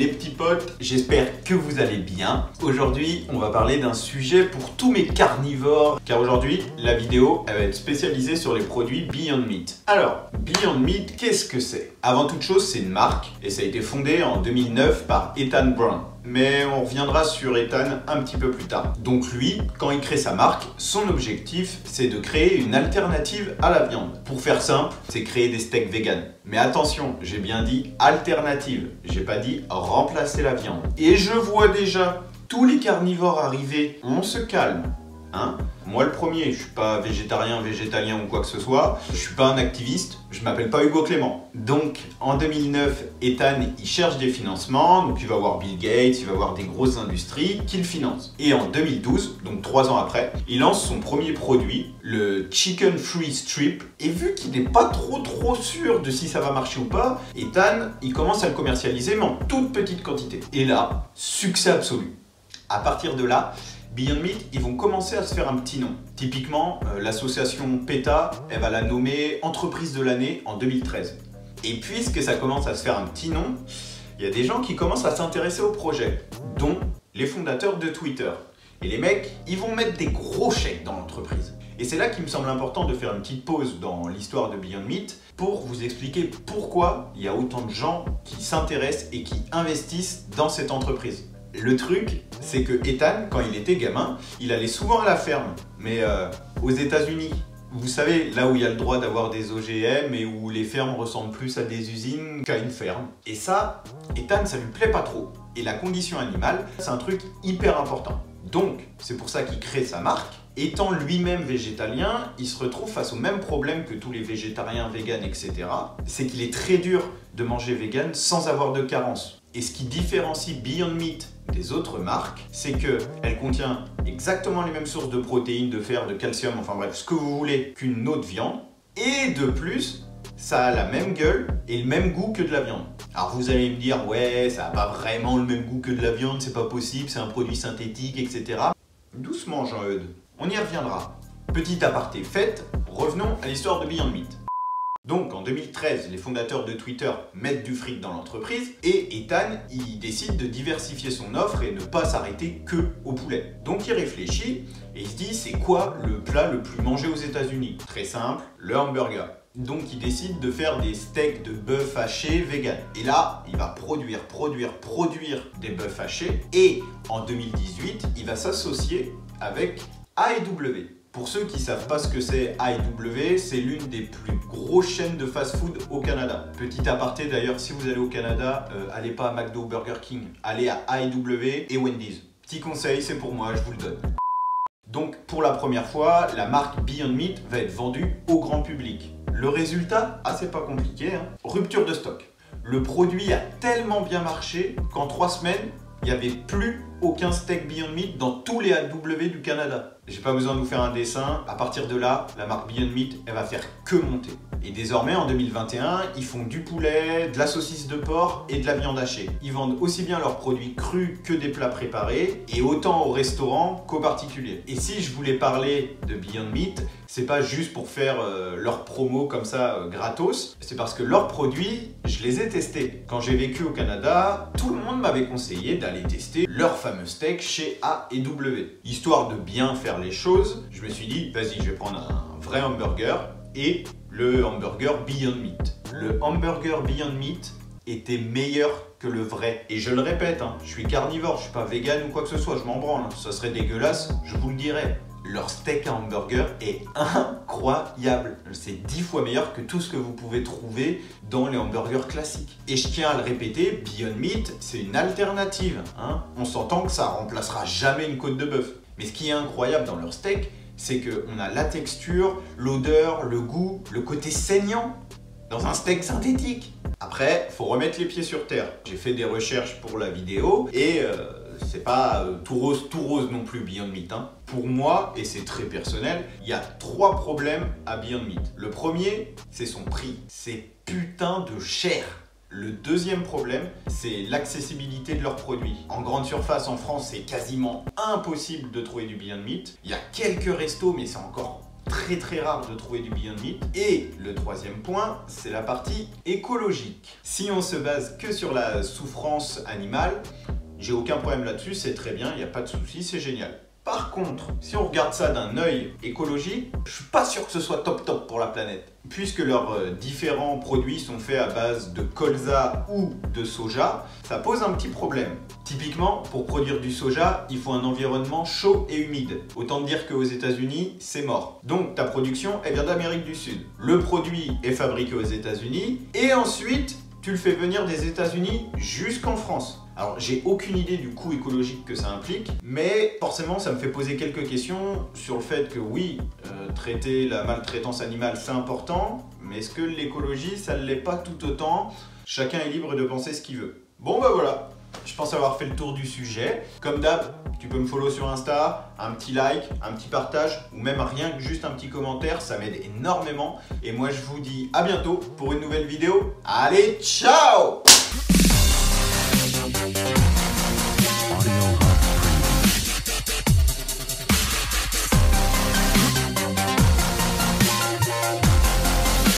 les petits potes, j'espère que vous allez bien. Aujourd'hui, on va parler d'un sujet pour tous mes carnivores, car aujourd'hui, la vidéo elle va être spécialisée sur les produits Beyond Meat. Alors, Beyond Meat, qu'est-ce que c'est? Avant toute chose, c'est une marque et ça a été fondé en 2009 par Ethan Brown. Mais on reviendra sur Ethan un petit peu plus tard. Donc lui, quand il crée sa marque, son objectif, c'est de créer une alternative à la viande. Pour faire simple, c'est créer des steaks vegan. Mais attention, j'ai bien dit alternative, j'ai pas dit remplacer la viande. Et je vois déjà tous les carnivores arriver, on se calme. Hein? Moi le premier, je suis pas végétarien, végétalien ou quoi que ce soit, je suis pas un activiste, je m'appelle pas Hugo Clément. Donc en 2009, Ethan il cherche des financements, donc il va voir Bill Gates, il va voir des grosses industries qui le financent. Et en 2012, donc 3 ans après, il lance son premier produit, le Chicken Free Strip. Et vu qu'il n'est pas trop sûr de si ça va marcher ou pas, Ethan il commence à le commercialiser mais en toute petite quantité. Et là, succès absolu. À partir de là, Beyond Meat, ils vont commencer à se faire un petit nom. Typiquement, l'association PETA, elle va la nommer Entreprise de l'année en 2013. Et puisque ça commence à se faire un petit nom, il y a des gens qui commencent à s'intéresser au projet, dont les fondateurs de Twitter. Et les mecs, ils vont mettre des gros chèques dans l'entreprise. Et c'est là qu'il me semble important de faire une petite pause dans l'histoire de Beyond Meat pour vous expliquer pourquoi il y a autant de gens qui s'intéressent et qui investissent dans cette entreprise. Le truc, c'est que Ethan, quand il était gamin, il allait souvent à la ferme, mais aux États-Unis. Vous savez, là où il y a le droit d'avoir des OGM et où les fermes ressemblent plus à des usines qu'à une ferme. Et ça, Ethan, ça lui plaît pas trop. Et la condition animale, c'est un truc hyper important. Donc, c'est pour ça qu'il crée sa marque. Étant lui-même végétalien, il se retrouve face au même problème que tous les végétariens, véganes, etc. C'est qu'il est très dur de manger vegan sans avoir de carence. Et ce qui différencie Beyond Meat des autres marques, c'est qu'elle contient exactement les mêmes sources de protéines, de fer, de calcium, enfin bref, ce que vous voulez qu'une autre viande. Et de plus, ça a la même gueule et le même goût que de la viande. Alors vous allez me dire, ouais, ça n'a pas vraiment le même goût que de la viande, c'est pas possible, c'est un produit synthétique, etc. Doucement Jean-Eudes, on y reviendra. Petit aparté fait, revenons à l'histoire de Beyond Meat. Donc en 2013, les fondateurs de Twitter mettent du fric dans l'entreprise et Ethan, il décide de diversifier son offre et ne pas s'arrêter que au poulet. Donc il réfléchit et il se dit c'est quoi le plat le plus mangé aux États-Unis? Très simple, le hamburger. Donc il décide de faire des steaks de bœuf haché vegan. Et là, il va produire des bœufs hachés et en 2018, il va s'associer avec AEW. Pour ceux qui ne savent pas ce que c'est AEW, c'est l'une des plus grosses chaînes de fast-food au Canada. Petit aparté d'ailleurs, si vous allez au Canada, allez pas à McDo ou Burger King, allez à AEW et Wendy's. Petit conseil, c'est pour moi, je vous le donne. Donc pour la première fois, la marque Beyond Meat va être vendue au grand public. Le résultat, c'est pas compliqué, hein. Rupture de stock. Le produit a tellement bien marché qu'en 3 semaines, il n'y avait plus aucun steak Beyond Meat dans tous les AEW du Canada. J'ai pas besoin de vous faire un dessin. À partir de là, la marque Beyond Meat, elle va faire que monter. Et désormais, en 2021, ils font du poulet, de la saucisse de porc et de la viande hachée. Ils vendent aussi bien leurs produits crus que des plats préparés, et autant au restaurant qu'aux particuliers. Et si je voulais parler de Beyond Meat, c'est pas juste pour faire leur promo comme ça gratos, c'est parce que leurs produits, je les ai testés. Quand j'ai vécu au Canada, tout le monde m'avait conseillé d'aller tester leur fameux steak chez AEW. Histoire de bien faire les choses, je me suis dit, vas-y, je vais prendre un vrai hamburger et le hamburger Beyond Meat. Le hamburger Beyond Meat était meilleur que le vrai. Et je le répète, je suis carnivore, je suis pas vegan ou quoi que ce soit, je m'en branle. Ça serait dégueulasse, je vous le dirais. Leur steak à hamburger est incroyable. C'est 10 fois meilleur que tout ce que vous pouvez trouver dans les hamburgers classiques. Et je tiens à le répéter, Beyond Meat, c'est une alternative. On s'entend que ça remplacera jamais une côte de bœuf. Mais ce qui est incroyable dans leur steak, c'est qu'on a la texture, l'odeur, le goût, le côté saignant dans un steak synthétique. Après, faut remettre les pieds sur terre. J'ai fait des recherches pour la vidéo et c'est pas tout rose non plus Beyond Meat. Pour moi, et c'est très personnel, il y a 3 problèmes à Beyond Meat. Le premier, c'est son prix. C'est putain de cher. Le deuxième problème, c'est l'accessibilité de leurs produits. En grande surface en France, c'est quasiment impossible de trouver du Beyond Meat. Il y a quelques restos, mais c'est encore très rare de trouver du Beyond Meat. Et le troisième point, c'est la partie écologique. Si on se base que sur la souffrance animale, j'ai aucun problème là-dessus, c'est très bien, il n'y a pas de souci, c'est génial. Par contre, si on regarde ça d'un œil écologique, je suis pas sûr que ce soit top pour la planète. Puisque leurs différents produits sont faits à base de colza ou de soja, ça pose un petit problème. Typiquement, pour produire du soja, il faut un environnement chaud et humide. Autant dire qu'aux États-Unis, c'est mort. Donc ta production, elle vient d'Amérique du Sud. Le produit est fabriqué aux États-Unis et ensuite, tu le fais venir des États-Unis jusqu'en France. Alors, j'ai aucune idée du coût écologique que ça implique, mais forcément, ça me fait poser quelques questions sur le fait que oui, traiter la maltraitance animale, c'est important, mais est-ce que l'écologie, ça ne l'est pas tout autant? Chacun est libre de penser ce qu'il veut. Bon, bah voilà, je pense avoir fait le tour du sujet. Comme d'hab, tu peux me follow sur Insta, un petit like, un petit partage, ou même rien que juste un petit commentaire, ça m'aide énormément. Et moi, je vous dis à bientôt pour une nouvelle vidéo. Allez, ciao!